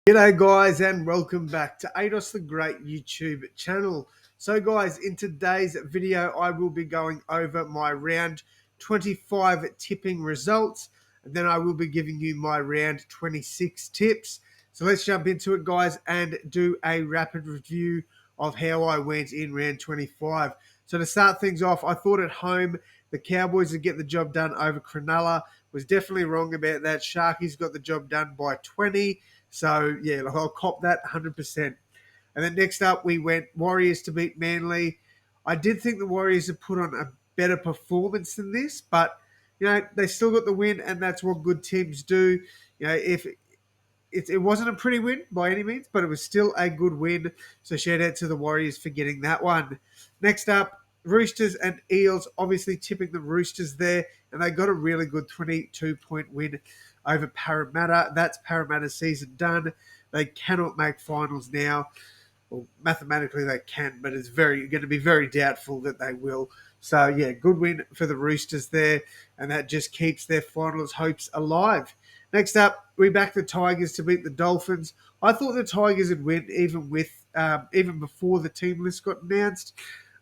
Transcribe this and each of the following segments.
G'day guys and welcome back to Ados the Great YouTube channel. So guys, in today's video I will be going over my round 25 tipping results, and then I will be giving you my round 26 tips. So let's jump into it guys and do a rapid review of how I went in round 25. So to start things off, I thought at home the Cowboys would get the job done over Cronulla. Was definitely wrong about that. Sharkies got the job done by 20. So, yeah, I'll cop that 100%. And then next up, we went Warriors to beat Manly. I did think the Warriors had put on a better performance than this, but, they still got the win, and that's what good teams do. If it wasn't a pretty win by any means, but it was still a good win. So shout out to the Warriors for getting that one. Next up, Roosters and Eels, obviously tipping the Roosters there, and they got a really good 22-point win over Parramatta. That's Parramatta's season done. They cannot make finals now. Well, mathematically they can, but it's going to be very doubtful that they will. So, yeah, good win for the Roosters there, and that just keeps their finals hopes alive. Next up, we back the Tigers to beat the Dolphins. I thought the Tigers would win even before the team list got announced.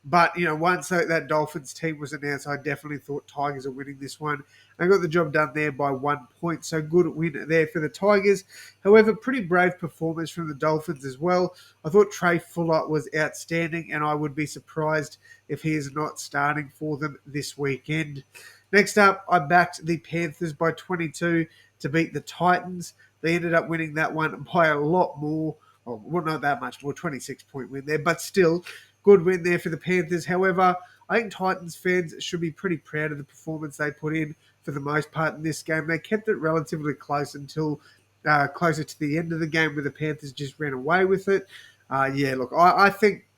But, once that Dolphins team was announced, I definitely thought Tigers are winning this one. They got the job done there by 1 point, so good win there for the Tigers. However, pretty brave performance from the Dolphins as well. I thought Trey Fuller was outstanding, and I would be surprised if he is not starting for them this weekend. Next up, I backed the Panthers by 22 to beat the Titans. They ended up winning that one by a lot more. Well, not that much more, 26-point win there, but still, good win there for the Panthers. However, I think Titans fans should be pretty proud of the performance they put in for the most part in this game. They kept it relatively close until closer to the end of the game, where the Panthers just ran away with it. Look, I think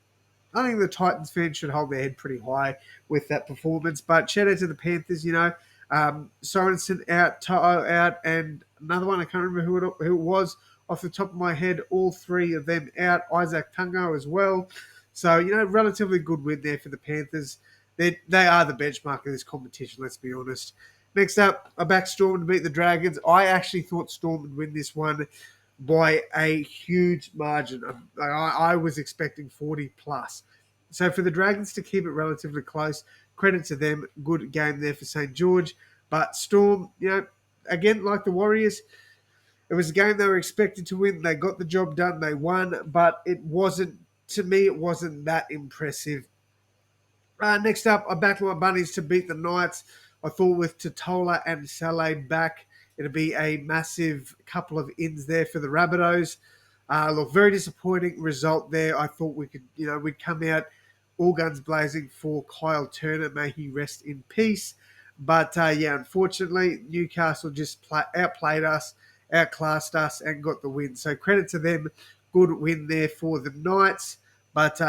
the Titans fans should hold their head pretty high with that performance. But shout out to the Panthers, Sorensen out, To'o out, and another one, I can't remember who it was off the top of my head, all three of them out, Isaac Tungo as well. So, relatively good win there for the Panthers. They are the benchmark of this competition, let's be honest. Next up, I backed Storm to beat the Dragons. I actually thought Storm would win this one by a huge margin. I was expecting 40 plus. So for the Dragons to keep it relatively close, credit to them. Good game there for St. George. But Storm, again, like the Warriors, it was a game they were expected to win. They got the job done. They won, but it wasn't that impressive. Next up, I backed my Bunnies to beat the Knights. I thought with Totola and Saleh back, it'd be a massive couple of ins there for the Rabbitohs. Very disappointing result there. I thought we'd come out all guns blazing for Kyle Turner. May he rest in peace. But, unfortunately, Newcastle just outplayed us, outclassed us, and got the win. So credit to them. Good win there for the Knights. But,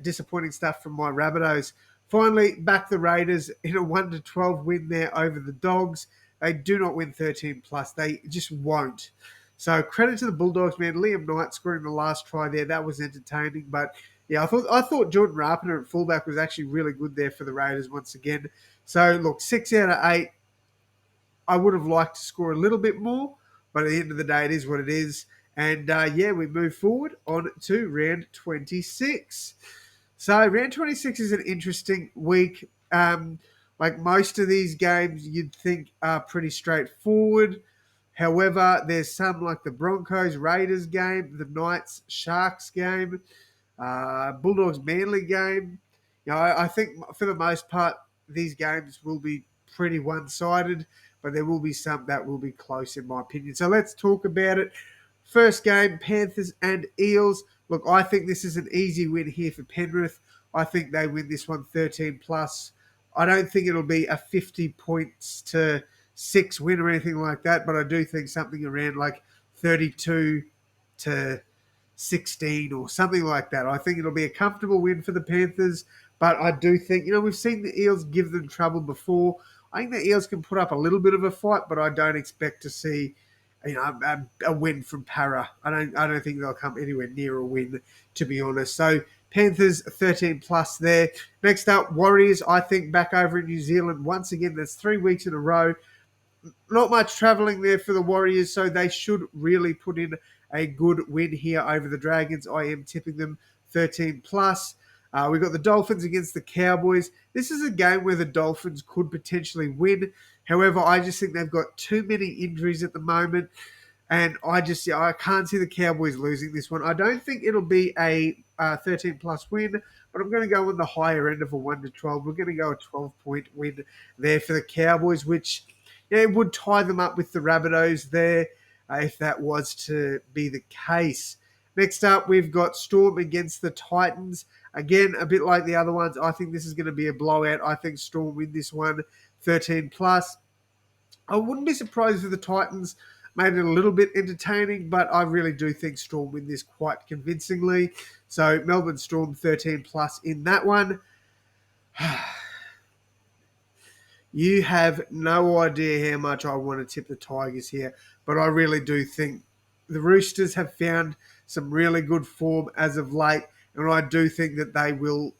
disappointing stuff from my Rabbitohs. Finally, back the Raiders in a 1-12 win there over the Dogs. They do not win 13 plus. They just won't. So credit to the Bulldogs, man. Liam Knight scoring the last try there. That was entertaining. But yeah, I thought Jordan Rapiner at fullback was actually really good there for the Raiders once again. So look, 6 out of 8. I would have liked to score a little bit more, but at the end of the day, it is what it is. And we move forward on to round 26. So round 26 is an interesting week. Like most of these games, you'd think are pretty straightforward. However, there's some like the Broncos Raiders game, the Knights Sharks game, Bulldogs Manly game. I think for the most part, these games will be pretty one-sided, but there will be some that will be close in my opinion. So let's talk about it. First game, Panthers and Eels. Look, I think this is an easy win here for Penrith. I think they win this one 13 plus. I don't think it'll be a 50 points to 6 win or anything like that, but I do think something around like 32 to 16 or something like that. I think it'll be a comfortable win for the Panthers, but I do think, we've seen the Eels give them trouble before. I think the Eels can put up a little bit of a fight, but I don't expect to see a win from Para. I don't think they'll come anywhere near a win, to be honest. So Panthers 13 plus there. Next up, Warriors, I think back over in New Zealand. Once again, that's 3 weeks in a row. not much travelling there for the Warriors, so they should really put in a good win here over the Dragons. I am tipping them 13 plus. We've got the Dolphins against the Cowboys. This is a game where the Dolphins could potentially win. However, I just think they've got too many injuries at the moment. And I can't see the Cowboys losing this one. I don't think it'll be a 13 plus win, but I'm going to go on the higher end of a 1 to 12. We're going to go a 12-point win there for the Cowboys, which it would tie them up with the Rabbitohs there if that was to be the case. Next up, we've got Storm against the Titans. Again, a bit like the other ones, I think this is going to be a blowout. I think Storm win this one 13 plus. I wouldn't be surprised if the Titans made it a little bit entertaining, but I really do think Storm win this quite convincingly. So Melbourne Storm 13 plus in that one. You have no idea how much I want to tip the Tigers here, but I really do think the Roosters have found some really good form as of late, and I do think that they will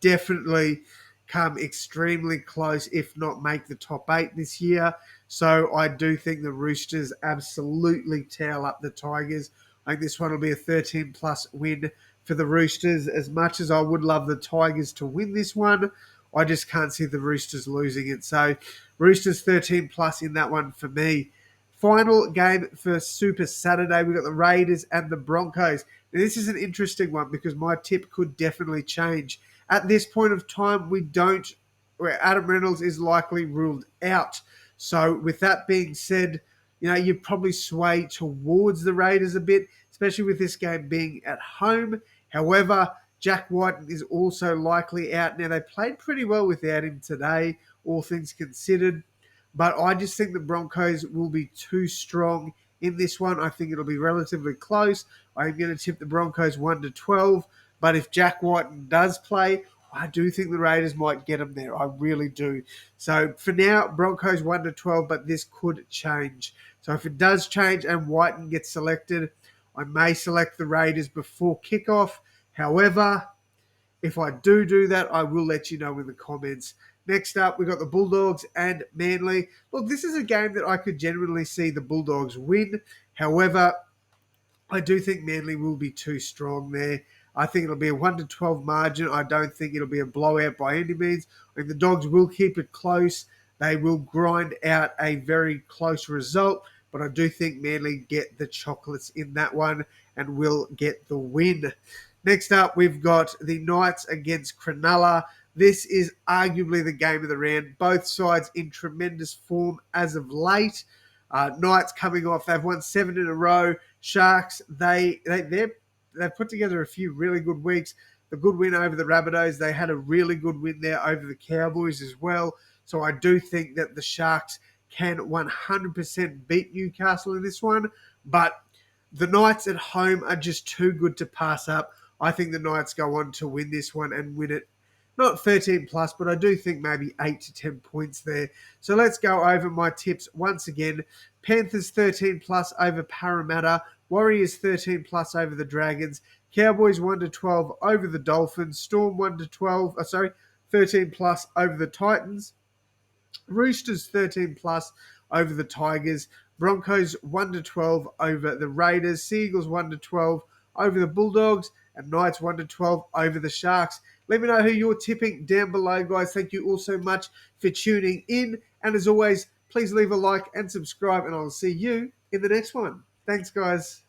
definitely come extremely close, if not make the top 8 this year. So I do think the Roosters absolutely towel up the Tigers. I think this one will be a 13 plus win for the Roosters. As much as I would love the Tigers to win this one, I just can't see the Roosters losing it. So Roosters 13 plus in that one for me. Final game for Super Saturday, we've got the Raiders and the Broncos. Now, this is an interesting one because my tip could definitely change. At this point of time, where Adam Reynolds is likely ruled out. So with that being said, you probably sway towards the Raiders a bit, especially with this game being at home. However, Jack White is also likely out. Now, they played pretty well without him today, all things considered. But I just think the Broncos will be too strong in this one. I think it'll be relatively close. I'm going to tip the Broncos 1 to 12. But if Jack White does play, I do think the Raiders might get him there. I really do. So for now, Broncos 1 to 12, but this could change. So if it does change and Whiten gets selected, I may select the Raiders before kickoff. However, if I do that, I will let you know in the comments. Next up, we've got the Bulldogs and Manly. Look, this is a game that I could genuinely see the Bulldogs win. However, I do think Manly will be too strong there. I think it'll be a 1 to 12 margin. I don't think it'll be a blowout by any means. I think the Dogs will keep it close. They will grind out a very close result. But I do think Manly get the chocolates in that one and will get the win. Next up, we've got the Knights against Cronulla. This is arguably the game of the round. Both sides in tremendous form as of late. Knights coming off, they've won 7 in a row. Sharks, they've put together a few really good weeks. The good win over the Rabbitohs, they had a really good win there over the Cowboys as well. So I do think that the Sharks can 100% beat Newcastle in this one. But the Knights at home are just too good to pass up. I think the Knights go on to win this one and win it. Not 13 plus, but I do think maybe 8 to 10 points there. So let's go over my tips once again. Panthers 13 plus over Parramatta. Warriors 13 plus over the Dragons. Cowboys 1 to 12 over the Dolphins. Storm 13 plus over the Titans. Roosters 13 plus over the Tigers. Broncos 1 to 12 over the Raiders. Seagulls 1 to 12 over the Bulldogs. And Knights 1 to 12 over the Sharks. Let me know who you're tipping down below, guys. Thank you all so much for tuning in. And as always, please leave a like and subscribe, and I'll see you in the next one. Thanks, guys.